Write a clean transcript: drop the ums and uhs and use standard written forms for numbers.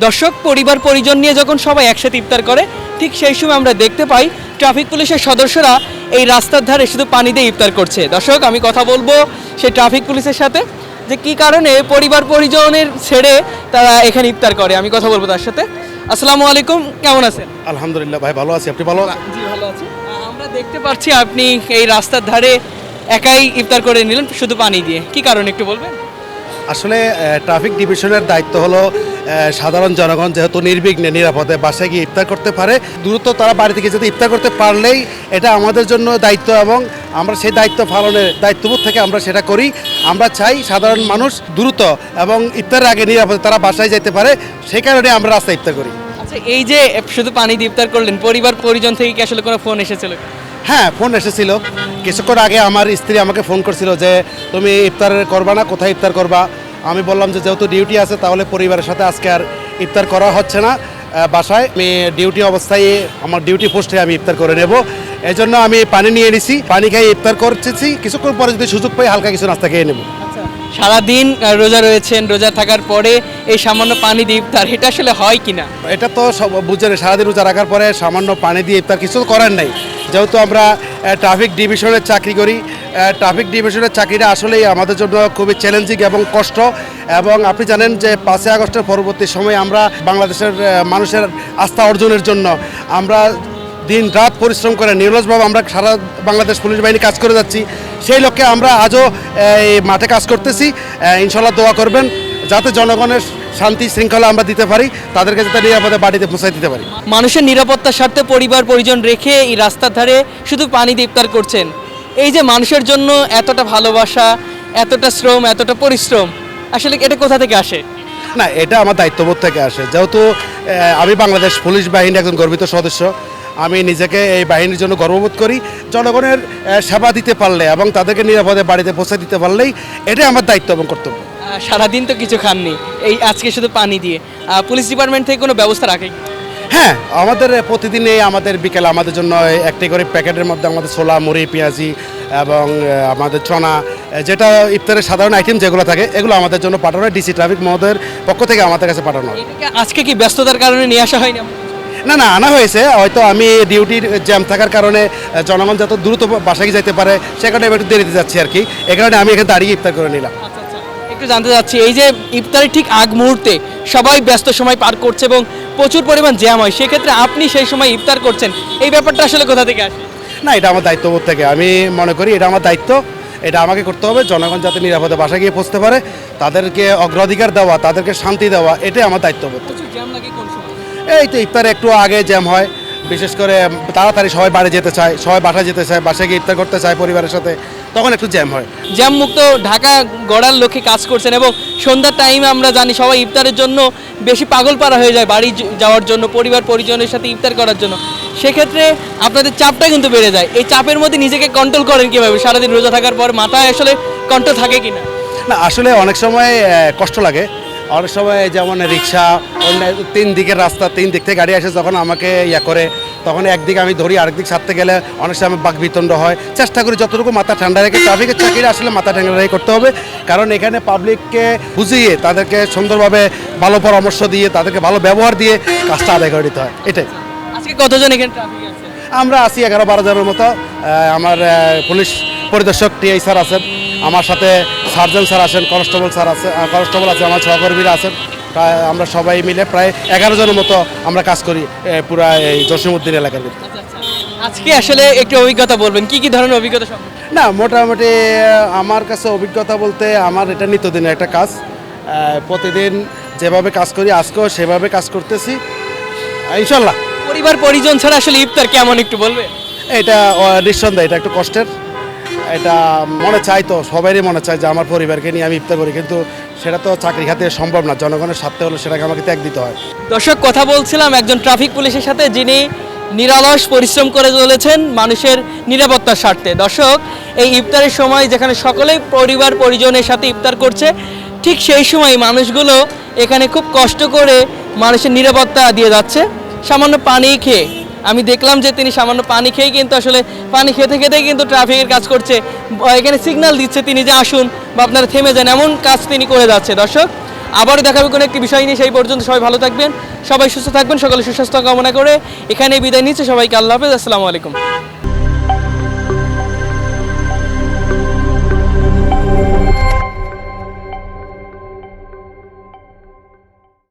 দর্শক পরিবার পরিজন নিয়ে যখন সবাই একসাথে ইফতার করে ঠিক সেই সময় আমরা দেখতে পাই ট্রাফিক পুলিশের সদস্যরা এই রাস্তার ধারে শুধু পানি দিয়ে ইফতার করছে। দর্শক আমি কথা বলবো সেই ট্রাফিক পুলিশের সাথে যে কি কারণে পরিবার পরিজনের ছেড়ে তারা এখানে ইফতার করে। আমি কথা বলবো তার সাথে। আসসালামু আলাইকুম, কেমন আছেন? আলহামদুলিল্লাহ ভাই, ভালো আছি। আপনি ভালো? জি ভালো আছি। আমরা দেখতে পাচ্ছি আপনি এই রাস্তার ধারে একাই ইফতার করে নিলেন শুধু পানি দিয়ে, কি কারণে একটু বলবেন? আসলে ট্রাফিক ডিভিশনের দায়িত্ব হলো সাধারণ জনগণ যেহেতু নির্বিঘ্নে নিরাপদে বাসায় গিয়ে ইফতার করতে পারে, দ্রুত তারা বাড়ি থেকে যদি ইফতার করতে পারলেই এটা আমাদের জন্য দায়িত্ব এবং আমরা সেই দায়িত্ব পালনের দায়িত্ববোধ থেকে আমরা সেটা করি। আমরা চাই সাধারণ মানুষ দ্রুত এবং ইফতারের আগে নিরাপদে তারা বাসায় যেতে পারে, সেই কারণে আমরা রাস্তায় ইফতার করি। আচ্ছা, এই যে শুধু পানি দিয়ে ইফতার করলেন, পরিবার পরিজন থেকে কি আসলে কোনো ফোন এসেছিল? হ্যাঁ, ফোন এসেছিল কিছুক্ষণ আগে। আমার স্ত্রী আমাকে ফোন করছিল যে তুমি ইফতার করবা না, কোথায় ইফতার করবা? আমি বললাম যে যেহেতু ডিউটি আছে তাহলে পরিবারের সাথে আজকে আর ইফতার করা হচ্ছে না, বাসায় আমি ডিউটি অবস্থায় আমার ডিউটি পোস্টে আমি ইফতার করে নেব। এই জন্য আমি পানি নিয়ে নিছি, পানি খেয়ে ইফতার করতেছি। কিছুক্ষণ পরে যদি সুযোগ পাই হালকা কিছু নাস্তা খেয়ে নেব। সারাদিন রোজা রয়েছেন, রোজা থাকার পরে এই সামান্য পানি দিয়ে ইফতার, এটা আসলে হয় কিনা? এটা তো সব বুঝছেন, সারাদিন রোজা রাখার পরে সামান্য পানি দিয়ে ইফতার কিছু করার নাই। যেহেতু আমরা ট্রাফিক ডিভিশনের চাকরি করি, ট্রাফিক ডিভিশনের চাকরিটা আসলেই আমাদের জন্য খুবই চ্যালেঞ্জিং এবং কষ্ট। এবং আপনি জানেন যে 5ই আগস্টের পরবর্তী সময়ে আমরা বাংলাদেশের মানুষের আস্থা অর্জনের জন্য আমরা দিন রাত পরিশ্রম করে নিরলসভাবে আমরা সারা বাংলাদেশ পুলিশ বাহিনী কাজ করে যাচ্ছি। সেই লক্ষ্যে আমরা আজও এই মাঠে কাজ করতেছি। ইনশাল্লাহ দোয়া করবেন যাতে জনগণের শান্তি শৃঙ্খলা আমরা দিতে পারি, তাদেরকে যাতে নিরাপদে বাড়িতে পৌঁছায় দিতে পারি। মানুষের নিরাপত্তার স্বার্থে পরিবার পরিজন রেখে এই রাস্তার ধারে শুধু পানি দিয়ে ইফতার করছেন। এই যে মানুষের জন্য এতটা ভালোবাসা, এতটা শ্রম, এতটা পরিশ্রম, আসলে এটা কোথা থেকে আসে? না, এটা আমার দায়িত্ববোধ থেকে আসে। যেহেতু আমি বাংলাদেশ পুলিশ বাহিনীর একজন গর্বিত সদস্য, আমি নিজেকে এই বাহিনীর জন্য গর্ববোধ করি। জনগণের সেবা দিতে পারলে এবং তাদেরকে নিরাপদে বাড়িতে পৌঁছে দিতে পারলেই এটাই আমার দায়িত্ব এবং কর্তব্য। সারাদিন তো কিছু খাননি, এই আজকে শুধু পানি দিয়ে পুলিশ ডিপার্টমেন্ট থেকে কোনো ব্যবস্থা রাখে? হ্যাঁ, আমাদের প্রতিদিন আমাদের বিকেলে আমাদের জন্য একটি করে প্যাকেটের মধ্যে আমাদের ছোলা, মুড়ি, পেঁয়াজি এবং আমাদের চনা, যেটা ইফতারের সাধারণ আইটেম যেগুলো থাকে এগুলো আমাদের জন্য পাঠানো হয়। ডিসি ট্রাফিক মহোদয়ের পক্ষ থেকে আমাদের কাছে পাঠানো হয়। আজকে কি ব্যস্ততার কারণে নিয়ে আসা হয়নি? না না, আনা হয়েছে। হয়তো আমি ডিউটির জ্যাম থাকার কারণে জনগণ যত দ্রুত বাসায় যেতে পারে সে কারণে একটু দেরিতে যাচ্ছি আর কি। এই কারণে আমি এখানে দাঁড়িয়ে ইফতার করে নিলাম। একটু জানতে চাচ্ছি, এই যে ইফতারের ঠিক আগ মুহূর্তে সবাই ব্যস্ত সময় পার করছে এবং প্রচুর পরিমাণ জ্যাম হয়, সেক্ষেত্রে আপনি সেই সময় ইফতার করছেন, এই ব্যাপারটা আসলে কোথা থেকে আসে? না, এটা আমার দায়িত্ববোধ থেকে আমি মনে করি এটা আমার দায়িত্ব, এটা আমাকে করতে হবে। জনগণ যাতে নিরাপদে বাসায় গিয়ে পৌঁছতে পারে, তাদেরকে অগ্রাধিকার দেওয়া, তাদেরকে শান্তি দেওয়া, এটাই আমার দায়িত্ববোধ। এই তো ইফতার একটু আগে জ্যাম হয়, বিশেষ করে তাড়াতাড়ি সবাই বাড়ি যেতে চায়, সবাই বাসায় যেতে চায়, বাসায় গিয়ে ইফতার করতে চায় পরিবারের সাথে, তখন একটু জ্যাম হয়। জ্যাম মুক্ত ঢাকা গড়ার লক্ষ্যে কাজ করছেন এবং সন্ধ্যার টাইমে আমরা জানি সবাই ইফতারের জন্য বেশি পাগল পারা হয়ে যায় বাড়ি যাওয়ার জন্য, পরিবার পরিজনের সাথে ইফতার করার জন্য। সেক্ষেত্রে আপনাদের চাপটা কিন্তু বেড়ে যায়। এই চাপের মধ্যে নিজেকে কন্ট্রোল করেন কীভাবে? সারাদিন রোজা থাকার পর মাথায় আসলে কন্ট্রোল থাকে কিনা? না, আসলে অনেক সময় কষ্ট লাগে। অনেক সময় যেমন রিক্সা, অন্য 3 দিকের রাস্তা, 3 দিক থেকে গাড়ি আসে, যখন আমাকে করে তখন একদিকে আমি ধরি, আরেকদিক ছাড়তে গেলে অনেক সময় বাকবিতণ্ড হয়। চেষ্টা করি যতটুকু মাথা ঠান্ডা রেখে, ট্রাফিকের চাকরিটা আসলে মাথা ঠান্ডা রেখে করতে হবে, কারণ এখানে পাবলিককে বুঝিয়ে তাদেরকে সুন্দরভাবে ভালো পরামর্শ দিয়ে তাদেরকে ভালো ব্যবহার দিয়ে কাজটা আদায় করে দিতে হয়। এটাই। আজকে কতজন এখানে ট্রাফিকে আছে? আমরা আছি 11-12 জনের মতো। আমার পুলিশ পরিদর্শক টিআই স্যার আছেন, আমার সাথে সার্জন স্যার আছেন, কনস্টেবল স্যার আছে, কনস্টেবল আছে, আমার সহকর্মীরা আছেন। প্রায় আমরা সবাই মিলে প্রায় 11 জনের মতো আমরা কাজ করি পুরা এই জসিমউদ্দিন এলাকার ভিতরে। আজকে আসলে একটু অভিজ্ঞতা বলবেন, কি কি ধরনের অভিজ্ঞতা? না, মোটামুটি আমার কাছে অভিজ্ঞতা বলতে আমার এটা নিত্যদিনের একটা কাজ। প্রতিদিন যেভাবে কাজ করি আজকেও সেভাবে কাজ করতেছি ইনশাল্লাহ। পরিবার পরিজন ছাড়া আসলে ইফতার কেমন একটু বলবেন? এটা নিঃসন্দেহে এটা একটু কষ্টের। এটা মনে চাই, তো সবারই মনে চায় যে আমার পরিবারকে নিয়ে আমি ইফতার করি, কিন্তু সেটা তো চাকরি খাতে সম্ভব না। জনগণের স্বার্থে হলে সেটাকে আমাকে ত্যাগ দিতে হয়। দর্শক, কথা বলছিলাম একজন ট্রাফিক পুলিশের সাথে যিনি নিরলস পরিশ্রম করে চলেছেন মানুষের নিরাপত্তার স্বার্থে। দর্শক, এই ইফতারের সময় যেখানে সকলেই পরিবার পরিজনের সাথে ইফতার করছে, ঠিক সেই সময় মানুষগুলো এখানে খুব কষ্ট করে মানুষের নিরাপত্তা দিয়ে যাচ্ছে সামান্য পানি খেয়ে। আমি দেখলাম যে তিনি সামান্য পানি খেয়েই কিন্তু আসলে পানি খেতে খেতেই কিন্তু ট্রাফিকের কাজ করছে। এখানে সিগন্যাল দিচ্ছে তিনি যে আসুন বা আপনারা থেমে যান, এমন কাজ তিনি করে যাচ্ছে। দর্শক, আবারও দেখাবে কোনো একটি বিষয় নিয়ে। সেই পর্যন্ত সবাই ভালো থাকবেন, সবাই সুস্থ থাকবেন, সকলে সুস্বাস্থ্য কামনা করে এখানেই বিদায় নিচ্ছে। সবাইকে আল্লাহ হাফেজ, আসসালামু আলাইকুম।